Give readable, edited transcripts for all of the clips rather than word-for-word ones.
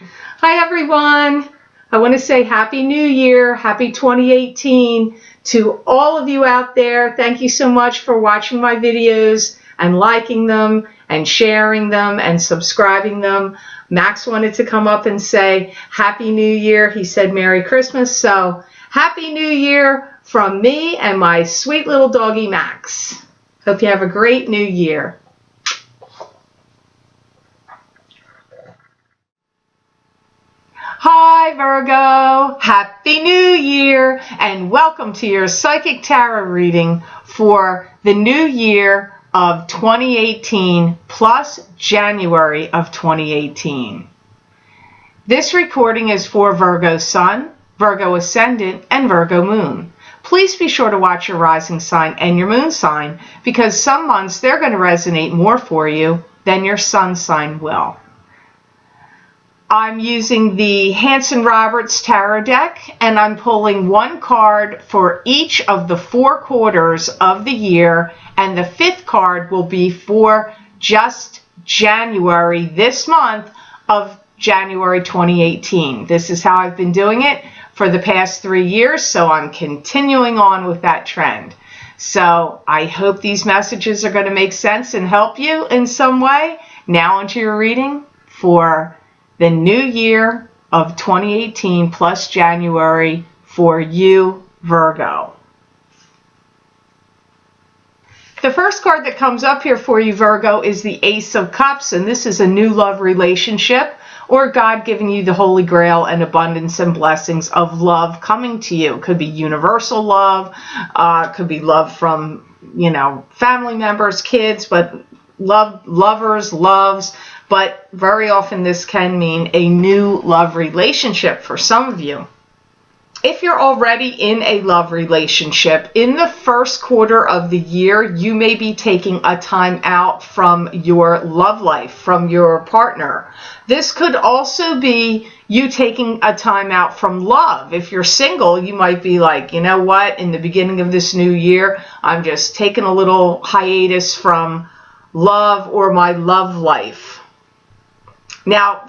Hi everyone. I want to say Happy New Year, Happy 2018 to all of you out there. Thank you so much for watching my videos and liking them and sharing them and subscribing them. Max wanted to come up and say Happy New Year. He said Merry Christmas. So Happy New Year from me and my sweet little doggy Max. Hope you have a great new year. Hi Virgo, Happy New Year and welcome to your Psychic Tarot reading for the new year of 2018 plus January of 2018. This recording is for Virgo Sun, Virgo Ascendant, and Virgo Moon. Please be sure to watch your rising sign and your moon sign because some months they're going to resonate more for you than your sun sign will. I'm using the Hanson Roberts Tarot deck and I'm pulling one card for each of the 4 quarters of the year, and the 5th card will be for just January, this month of January 2018. This is how I've been doing it for the past 3 years, so I'm continuing on with that trend. So I hope these messages are going to make sense and help you in some way. Now onto your reading for the new year of 2018 plus January for you, Virgo. The first card that comes up here for you, Virgo, is the Ace of Cups, and this is a new love relationship or God giving you the Holy Grail and abundance and blessings of love coming to you. It could be universal love, could be love from, family members, kids, but lovers, loves. But very often this can mean a new love relationship for some of you. If you're already in a love relationship, in the first quarter of the year, you may be taking a time out from your love life, from your partner. This could also be you taking a time out from love. If you're single, you might be like, you know what, in the beginning of this new year, I'm just taking a little hiatus from love or my love life. Now,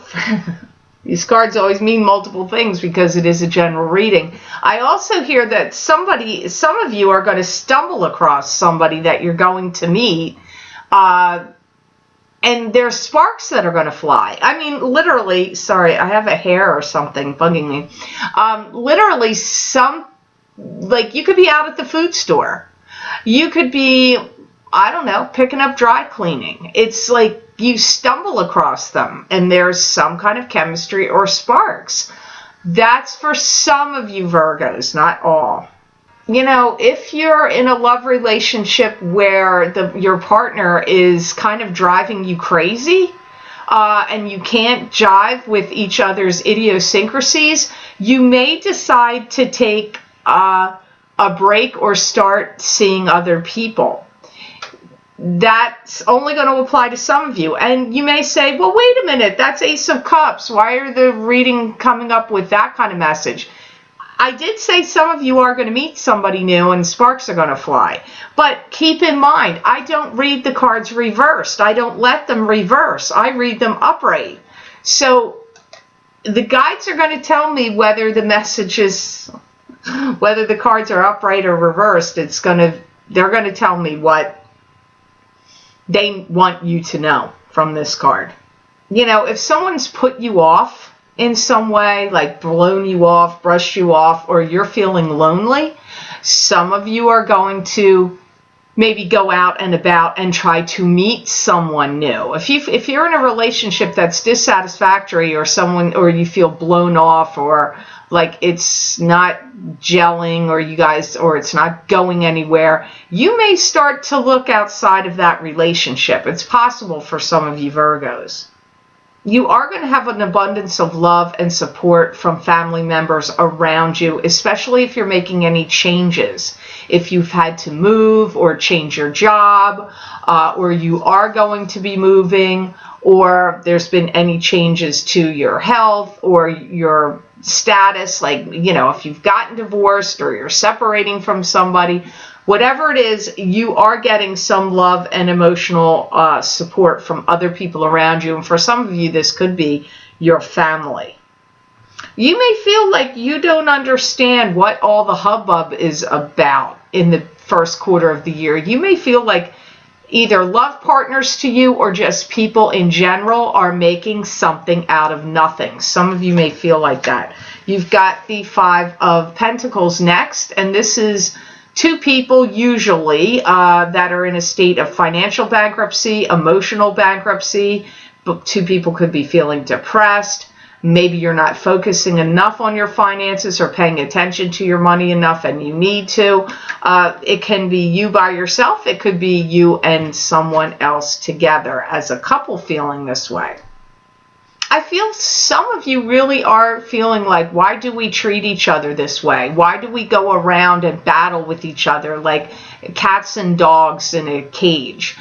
these cards always mean multiple things because it is a general reading. I also hear that some of you are going to stumble across somebody that you're going to meet, and there's sparks that are going to fly. I mean, literally, sorry, I have a hair or something bugging me. Literally, you could be out at the food store. You could be, I don't know, picking up dry cleaning. It's like you stumble across them and there's some kind of chemistry or sparks. That's for some of you Virgos, not all. If you're in a love relationship where your partner is kind of driving you crazy, and you can't jive with each other's idiosyncrasies, you may decide to take a break or start seeing other people. That's only going to apply to some of you. And you may say, well, wait a minute, that's Ace of Cups. Why are the reading coming up with that kind of message? I did say some of you are going to meet somebody new and sparks are going to fly. But keep in mind, I don't read the cards reversed. I don't let them reverse. I read them upright. So the guides are going to tell me whether the messages, whether the cards are upright or reversed. They're going to tell me what they want you to know from this card. If someone's put you off in some way, like blown you off, brushed you off, or you're feeling lonely, some of you are going to maybe go out and about and try to meet someone new. If you're in a relationship that's dissatisfactory or you feel blown off or like it's not gelling or it's not going anywhere, you may start to look outside of that relationship. It's possible for some of you Virgos. You are going to have an abundance of love and support from family members around you, especially if you're making any changes. If you've had to move or change your job, or you are going to be moving, or there's been any changes to your health or your status, like, if you've gotten divorced or you're separating from somebody, whatever it is, you are getting some love and emotional support from other people around you. And for some of you, this could be your family. You may feel like you don't understand what all the hubbub is about in the first quarter of the year. You may feel like either love partners to you or just people in general are making something out of nothing. Some of you may feel like that. You've got the Five of Pentacles next, and this is two people usually that are in a state of financial bankruptcy, emotional bankruptcy. Two people could be feeling depressed. Maybe you're not focusing enough on your finances or paying attention to your money enough, and you need to. It can be you by yourself. It could be you and someone else together as a couple feeling this way. I feel some of you really are feeling like, why do we treat each other this way? Why do we go around and battle with each other like cats and dogs in a cage?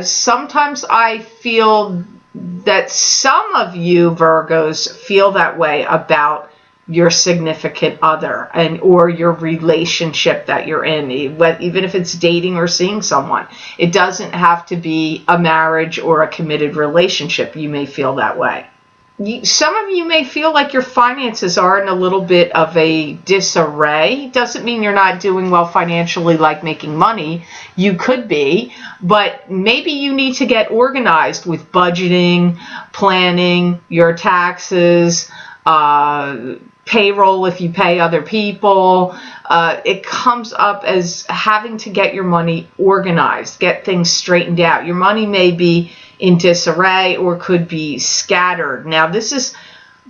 Sometimes I feel that some of you Virgos feel that way about your significant other or your relationship that you're in, even if it's dating or seeing someone. It doesn't have to be a marriage or a committed relationship. You may feel that way. Some of you may feel like your finances are in a little bit of a disarray. Doesn't mean you're not doing well financially, like making money. You could be, but maybe you need to get organized with budgeting, planning, your taxes, payroll if you pay other people. It comes up as having to get your money organized, get things straightened out. Your money may be in disarray or could be scattered. Now, this is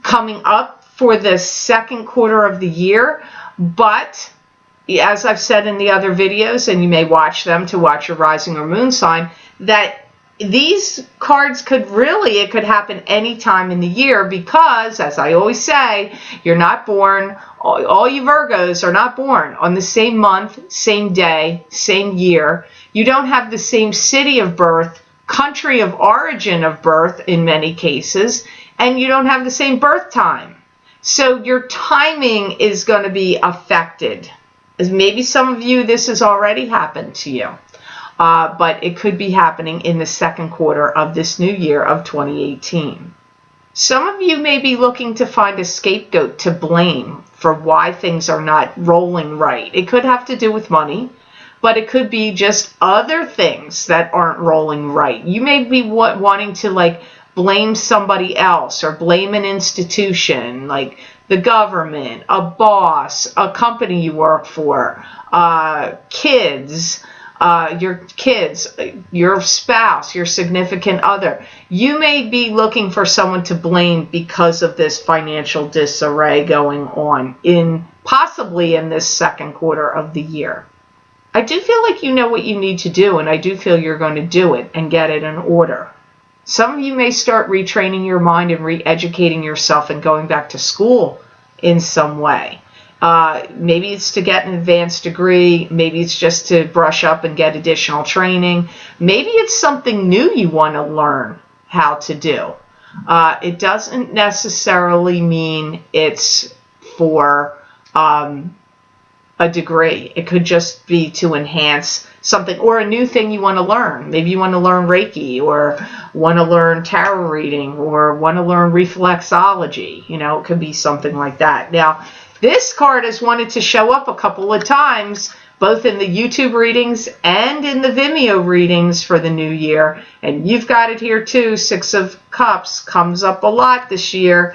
coming up for the second quarter of the year, but as I've said in the other videos, and you may watch them to watch your rising or moon sign, that these cards could it could happen any time in the year, because, as I always say, you're not born, all you Virgos are not born on the same month, same day, same year. You don't have the same city of birth, country of origin of birth in many cases, and you don't have the same birth time. So your timing is going to be affected. As maybe some of you, this has already happened to you, but it could be happening in the second quarter of this new year of 2018. Some of you may be looking to find a scapegoat to blame for why things are not rolling right. It could have to do with money, but it could be just other things that aren't rolling right. You may be wanting to blame somebody else or blame an institution, like the government, a boss, a company you work for, kids, your spouse, your significant other. You may be looking for someone to blame because of this financial disarray going on possibly in this second quarter of the year. I do feel like you know what you need to do, and I do feel you're going to do it and get it in order. Some of you may start retraining your mind and re-educating yourself and going back to school in some way. Maybe it's to get an advanced degree. Maybe it's just to brush up and get additional training. Maybe it's something new you want to learn how to do. It doesn't necessarily mean it's for a degree. It could just be to enhance something or a new thing you want to learn. Maybe you want to learn Reiki, or want to learn tarot reading, or want to learn reflexology. It could be something like that. Now, this card has wanted to show up a couple of times, both in the YouTube readings and in the Vimeo readings for the new year. And you've got it here too. Six of Cups comes up a lot this year.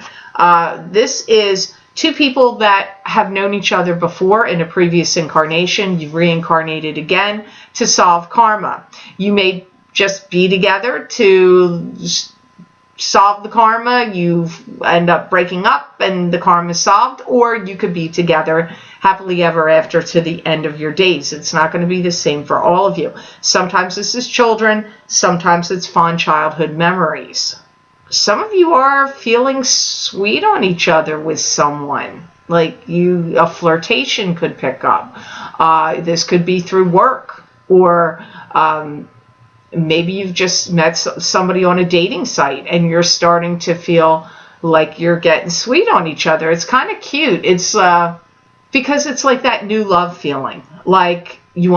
This is two people that have known each other before in a previous incarnation. You've reincarnated again to solve karma. You may just be together to solve the karma. You end up breaking up and the karma is solved, or you could be together happily ever after to the end of your days. It's not going to be the same for all of you. Sometimes this is children, sometimes it's fond childhood memories. Some of you are feeling sweet on each other with someone. A flirtation could pick up. This could be through work, or Maybe you've just met somebody on a dating site and you're starting to feel like you're getting sweet on each other. It's kind of cute. It's because it's like that new love feeling. Like you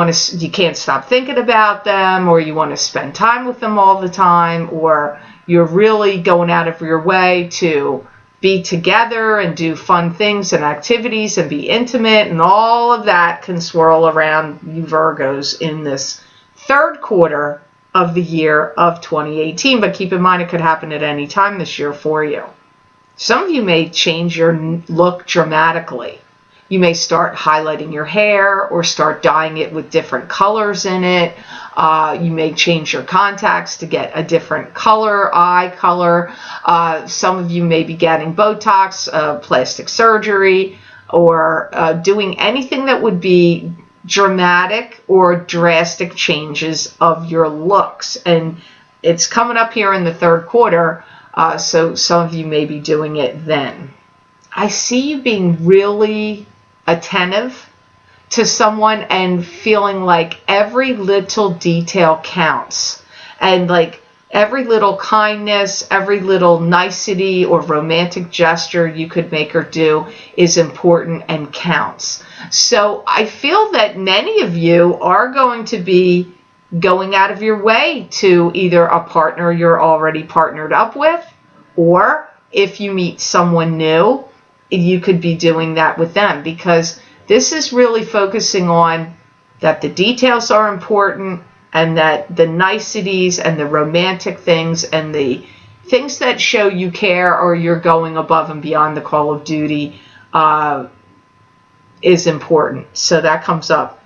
can't stop thinking about them, or you want to spend time with them all the time, or you're really going out of your way to be together and do fun things and activities and be intimate, and all of that can swirl around you Virgos in this third quarter of the year of 2018. But keep in mind, it could happen at any time this year for you. Some of you may change your look dramatically. You may start highlighting your hair or start dyeing it with different colors in it. You may change your contacts to get a different color, eye color. Some of you may be getting Botox, plastic surgery, or doing anything that would be dramatic or drastic changes of your looks. And it's coming up here in the third quarter, so some of you may be doing it then. I see you being really attentive to someone and feeling like every little detail counts, and like every little kindness, every little nicety or romantic gesture you could make or do is important and counts. So I feel that many of you are going to be going out of your way to either a partner you're already partnered up with, or if you meet someone new, you could be doing that with them, because this is really focusing on that the details are important, and that the niceties and the romantic things and the things that show you care or you're going above and beyond the call of duty is important. So that comes up.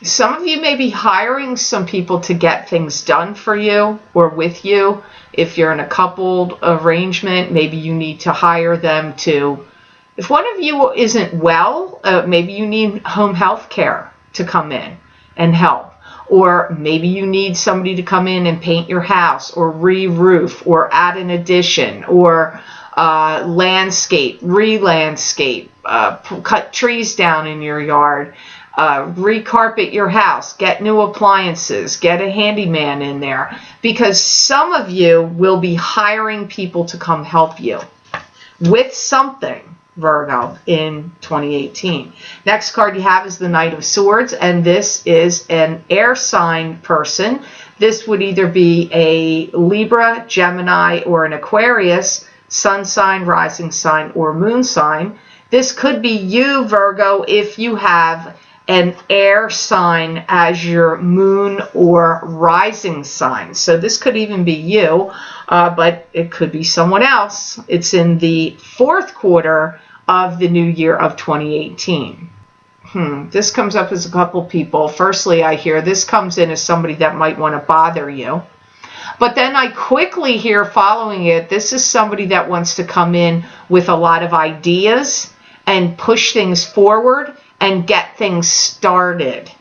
Some of you may be hiring some people to get things done for you or with you. If you're in a coupled arrangement, maybe you need to hire them to, if one of you isn't well, maybe you need home health care to come in and help. Or maybe you need somebody to come in and paint your house, or re-roof, or add an addition, or landscape, re-landscape, cut trees down in your yard, re-carpet your house, get new appliances, get a handyman in there. Because some of you will be hiring people to come help you with something, Virgo, in 2018. Next card you have is the Knight of Swords, and this is an air sign person. This would either be a Libra, Gemini, or an Aquarius, sun sign, rising sign, or moon sign. This could be you, Virgo, if you have an air sign as your moon or rising sign. So this could even be you, but it could be someone else. It's in the fourth quarter of the new year of 2018. This comes up as a couple people. Firstly, I hear this comes in as somebody that might want to bother you. But then I quickly hear following it, this is somebody that wants to come in with a lot of ideas and push things forward and get things started.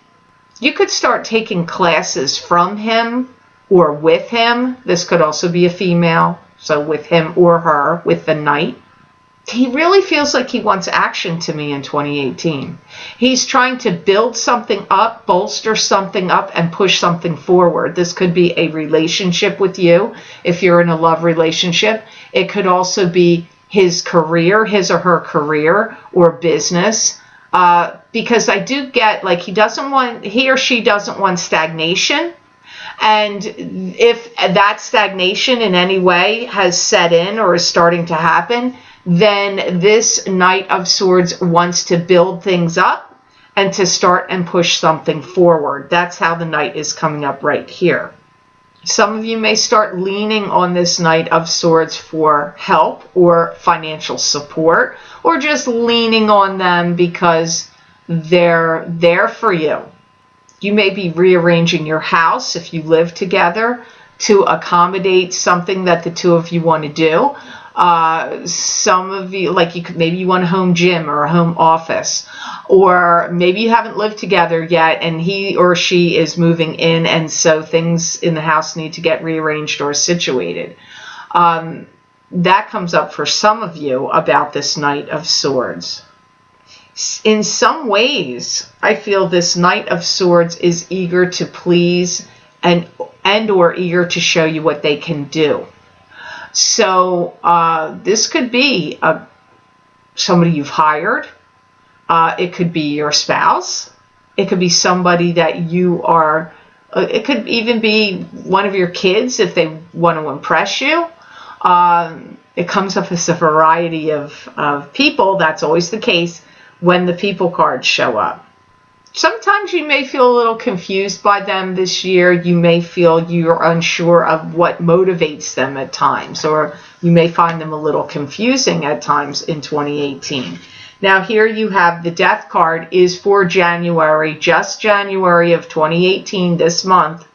You could start taking classes from him or with him. This could also be a female, so with him or her, with the Knight. He really feels like he wants action to me in 2018. He's trying to build something up, bolster something up, and push something forward. This could be a relationship with you, if you're in a love relationship. It could also be his career, his or her career or business. Because I do get like he or she doesn't want stagnation. And if that stagnation in any way has set in or is starting to happen, then this Knight of Swords wants to build things up and to start and push something forward. That's how the Knight is coming up right here. Some of you may start leaning on this Knight of Swords for help or financial support, or just leaning on them because they're there for you. You may be rearranging your house if you live together to accommodate something that the two of you want to do. Some of you, like maybe you want a home gym or a home office, or maybe you haven't lived together yet and he or she is moving in, and so things in the house need to get rearranged or situated. That comes up for some of you about this Knight of Swords. In some ways, I feel this Knight of Swords is eager to please and and or eager to show you what they can do. So this could be somebody you've hired. It could be your spouse. It could be somebody that you are, it could even be one of your kids if they want to impress you. It comes up as a variety of people. That's always the case when the people cards show up. Sometimes you may feel a little confused by them this year. You may feel you're unsure of what motivates them at times, or you may find them a little confusing at times in 2018. Now here you have the Death card is for January, just January of 2018, this month.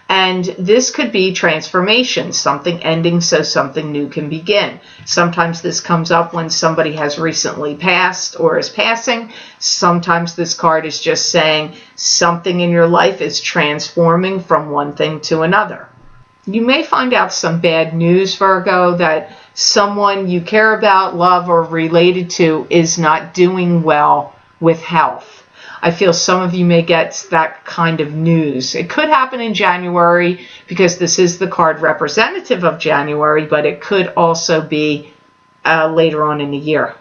And this could be transformation, something ending so something new can begin. Sometimes this comes up when somebody has recently passed or is passing. Sometimes this card is just saying something in your life is transforming from one thing to another. You may find out some bad news, Virgo, that someone you care about, love, or related to is not doing well with health. I feel some of you may get that kind of news. It could happen in January because this is the card representative of January, but it could also be later on in the year.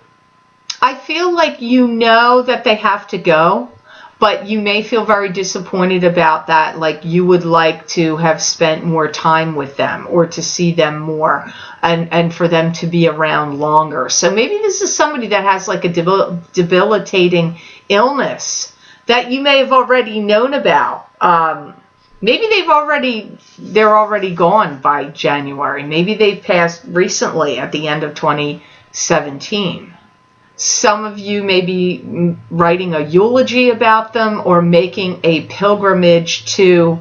I feel like you know that they have to go, but you may feel very disappointed about that, like you would like to have spent more time with them or to see them more and for them to be around longer. So maybe this is somebody that has like a debilitating illness that you may have already known about. Maybe they're already gone by January. Maybe they've passed recently at the end of 2017. Some of you may be writing a eulogy about them or making a pilgrimage to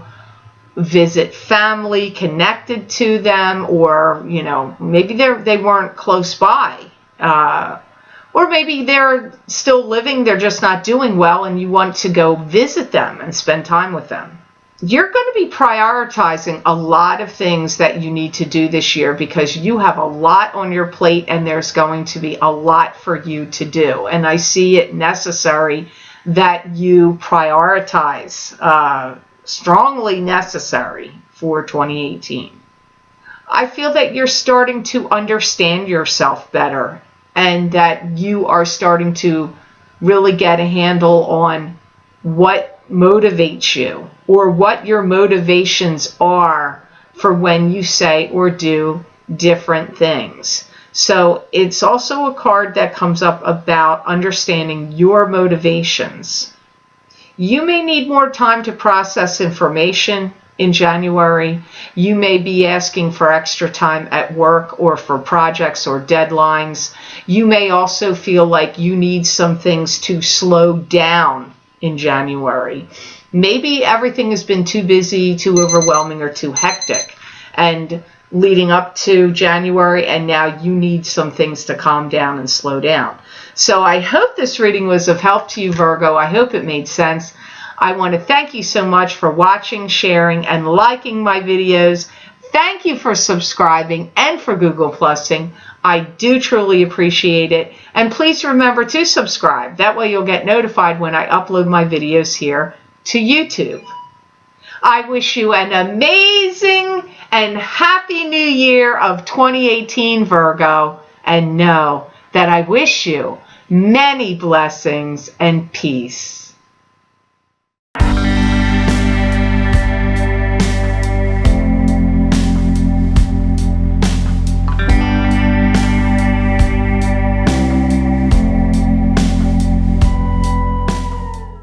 visit family connected to them, or maybe they weren't close by. Or maybe they're still living, they're just not doing well, and you want to go visit them and spend time with them. You're going to be prioritizing a lot of things that you need to do this year because you have a lot on your plate and there's going to be a lot for you to do. And I see it necessary that you prioritize, strongly necessary for 2018. I feel that you're starting to understand yourself better, and that you are starting to really get a handle on what motivates you or what your motivations are for when you say or do different things. So it's also a card that comes up about understanding your motivations. You may need more time to process information in January. You may be asking for extra time at work or for projects or deadlines. You may also feel like you need some things to slow down in January. Maybe everything has been too busy, too overwhelming, or too hectic and leading up to January, and now you need some things to calm down and slow down. So I hope this reading was of help to you, Virgo. I hope it made sense. I want to thank you so much for watching, sharing, and liking my videos. Thank you for subscribing and for Google Plusing. I do truly appreciate it. And please remember to subscribe. That way you'll get notified when I upload my videos here to YouTube. I wish you an amazing and happy new year of 2018, Virgo. And know that I wish you many blessings and peace.